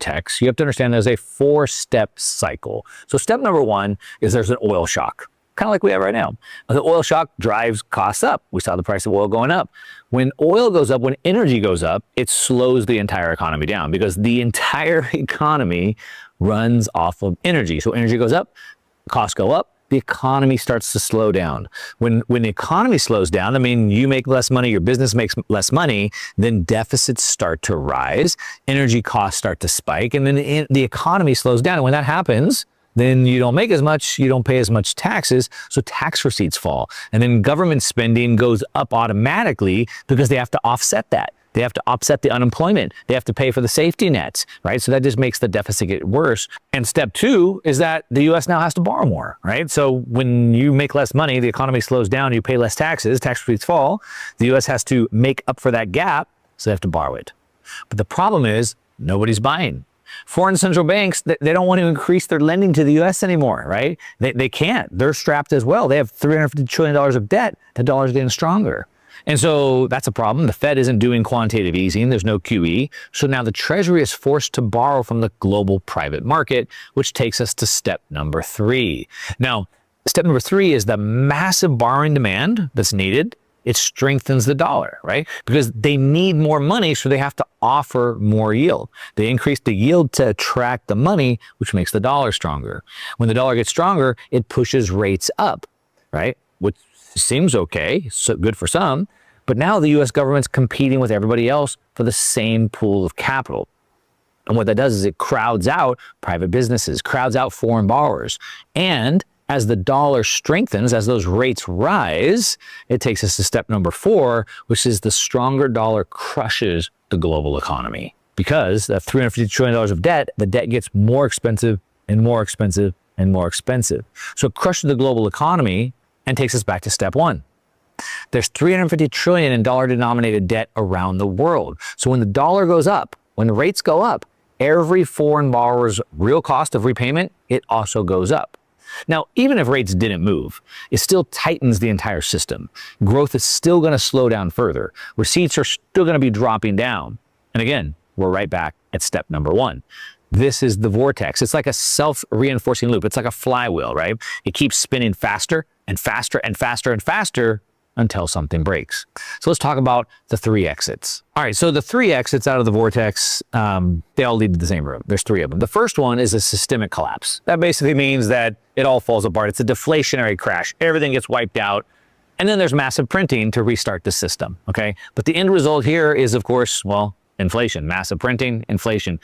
vortex, you have to understand there's a 4-step cycle. So step number 1 is there's an oil shock, kind of like we have right now. The oil shock drives costs up. We saw the price of oil going up. When oil goes up, when energy goes up, it slows the entire economy down because the entire economy runs off of energy. So energy goes up, costs go up, the economy starts to slow down. When the economy slows down, I mean, you make less money, your business makes less money, then deficits start to rise, energy costs start to spike, and then the economy slows down. And when that happens, then you don't make as much, you don't pay as much taxes, so tax receipts fall. And then government spending goes up automatically because they have to offset that. They have to offset the unemployment. They have to pay for the safety nets, right? So that just makes the deficit get worse. And step 2 is that the U.S. now has to borrow more, right? So when you make less money, the economy slows down, you pay less taxes, tax receipts fall, the U.S. has to make up for that gap, so they have to borrow it. But the problem is nobody's buying. Foreign central banks, they don't want to increase their lending to the U.S. anymore, right? They can't. They're strapped as well. They have $350 trillion of debt. The dollar's getting stronger. And so that's a problem. The Fed isn't doing quantitative easing. There's no QE. So now the Treasury is forced to borrow from the global private market, which takes us to step number 3. Now, step number 3 is the massive borrowing demand that's needed. It strengthens the dollar, right? Because they need more money, so they have to offer more yield. They increase the yield to attract the money, which makes the dollar stronger. When the dollar gets stronger, it pushes rates up, right? Which seems okay, so good for some, but now the U.S. government's competing with everybody else for the same pool of capital. And what that does is it crowds out private businesses, crowds out foreign borrowers. And as the dollar strengthens, as those rates rise, it takes us to step number 4, which is the stronger dollar crushes the global economy. Because that $350 trillion of debt, the debt gets more expensive and more expensive and more expensive. So it crushes the global economy and takes us back to step 1. There's $350 trillion in dollar-denominated debt around the world. So when the dollar goes up, when the rates go up, every foreign borrower's real cost of repayment, it also goes up. Now, even if rates didn't move, it still tightens the entire system. Growth is still going to slow down further. Receipts are still going to be dropping down. And again, we're right back at step number 1. This is the vortex. It's like a self-reinforcing loop. It's like a flywheel, right? It keeps spinning faster and faster and faster and faster until something breaks. So let's talk about the 3 exits. All right, so the 3 exits out of the vortex, they all lead to the same room. There's 3 of them. The first one is a systemic collapse. That basically means that it all falls apart. It's a deflationary crash. Everything gets wiped out. And then there's massive printing to restart the system, okay? But the end result here is, of course, well, inflation, massive printing, inflation.